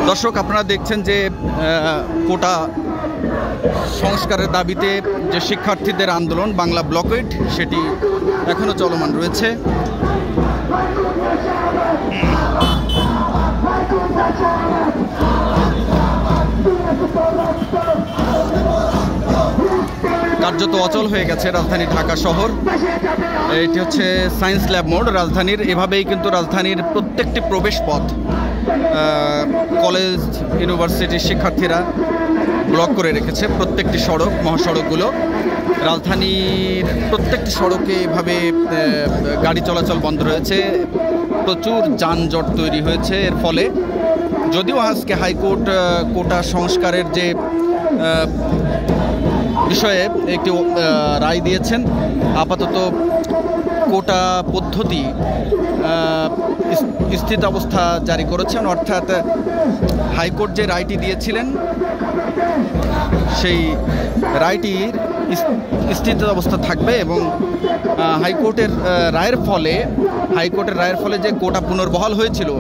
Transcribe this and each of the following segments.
দর্শক আপনারা দেখছেন যে কোটা সংস্কারের দাবিতে যে শিক্ষার্থীদের আন্দোলন বাংলা ব্লকেড সেটি এখনো চলমান রয়েছে। কার্যত অচল হয়ে গেছে রাজধানী ঢাকা শহর। এটি হচ্ছে সায়েন্স ল্যাব মোড় রাজধানীর। এভাবেই কিন্তু রাজধানীর প্রত্যেকটি প্রবেশ পথ কলেজ ইউনিভার্সিটির শিক্ষার্থীরা ব্লক করে রেখেছে। প্রত্যেকটি সড়ক মহাসড়কগুলো রাজধানীর প্রত্যেকটি সড়কে এভাবে গাড়ি চলাচল বন্ধ রয়েছে। প্রচুর যানজট তৈরি হয়েছে এর ফলে। যদিও আজকে হাইকোর্ট কোটা সংস্কারের যে বিষয়ে একটি রায় দিয়েছেন, আপাতত কোটা পদ্ধতি স্থিতাবস্থা জারি করেছেন। অর্থাৎ হাইকোর্ট যে রায়টি দিয়েছিলেন সেই রায়টির স্থিতাবস্থা থাকবে এবং হাইকোর্টের রায়ের ফলে যে কোটা পুনর্বহাল হয়েছিল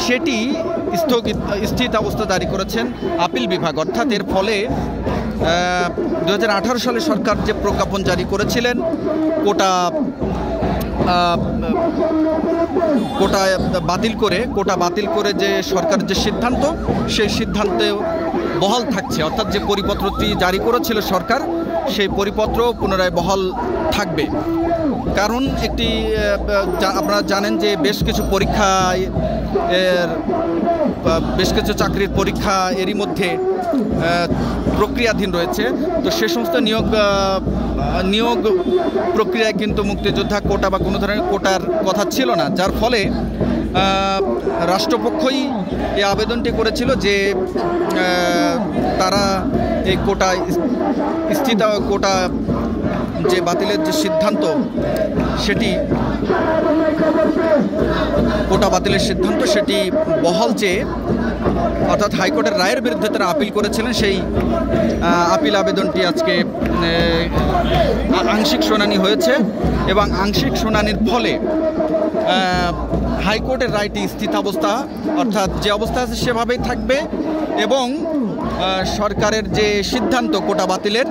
সেটি স্থিতাবস্থা জারি করেছেন আপিল বিভাগ। অর্থাৎ এর ফলে 2018 সালে সরকার যে প্রজ্ঞাপন জারি করেছিলেন কোটা বাতিল করে যে সরকার যে সিদ্ধান্ত, সেই সিদ্ধান্তে বহাল থাকছে। অর্থাৎ যে পরিপত্রটি জারি করেছিল সরকার সেই পরিপত্র পুনরায় বহাল থাকবে। কারণ আপনারা জানেন যে বেশ কিছু চাকরির পরীক্ষা এরই মধ্যে প্রক্রিয়াধীন রয়েছে। তো সে সমস্ত নিয়োগ প্রক্রিয়ায় কিন্তু মুক্তিযোদ্ধা কোটা বা কোনো ধরনের কোটার কথা ছিল না, যার ফলে রাষ্ট্রপক্ষই এই আবেদনটি করেছিল যে তারা এই কোটা যে বাতিলের যে সিদ্ধান্ত সেটি বহাল চেয়ে, অর্থাৎ হাইকোর্টের রায়ের বিরুদ্ধে তারা আপিল করেছিলেন। সেই আপিল আবেদনটি আজকে আংশিক শুনানি হয়েছে এবং আংশিক শুনানির ফলে হাইকোর্টের রায়টি স্থিতাবস্থা, অর্থাৎ যে অবস্থা আছে সেভাবেই থাকবে এবং সরকারের যে সিদ্ধান্ত কোটা বাতিলের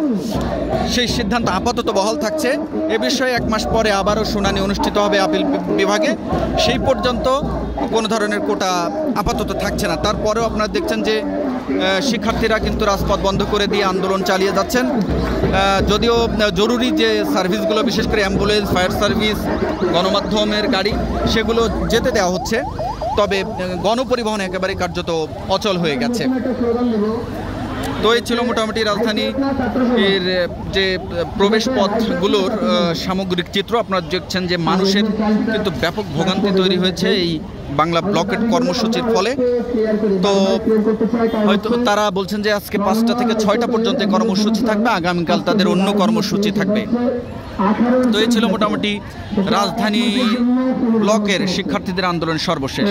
সেই সিদ্ধান্ত আপাতত বহাল থাকছে। এ বিষয়ে 1 মাস পরে আবারও শুনানি অনুষ্ঠিত হবে আপিল বিভাগে। সেই পর্যন্ত কোনো ধরনের কোটা আপাতত থাকছে না। তারপরেও আপনারা দেখছেন যে শিক্ষার্থীরা কিন্তু রাজপথ বন্ধ করে দিয়ে আন্দোলন চালিয়ে যাচ্ছেন। যদিও জরুরি যে সার্ভিসগুলো, বিশেষ করে অ্যাম্বুলেন্স, ফায়ার সার্ভিস, গণমাধ্যমের গাড়ি, সেগুলো যেতে দেওয়া হচ্ছে, তবে গণপরিবহন একেবারে কার্যত অচল হয়ে গেছে। তো এই ছিল মোটামুটি রাজধানীর যে প্রবেশ পথগুলোর সামগ্রিক চিত্র। আপনারা দেখছেন যে মানুষের কিন্তু ব্যাপক ভোগান্তি তৈরি হয়েছে এই বাংলা ব্লকেট কর্মসূচির ফলে। তো হয়তো তারা বলছেন যে আজকে 5টা থেকে 6টা পর্যন্ত কর্মসূচি থাকবে, আগামীকাল তাদের অন্য কর্মসূচি থাকবে। তো এই ছিল মোটামুটি রাজধানী ব্লকের শিক্ষার্থীদের আন্দোলন সর্বশেষ।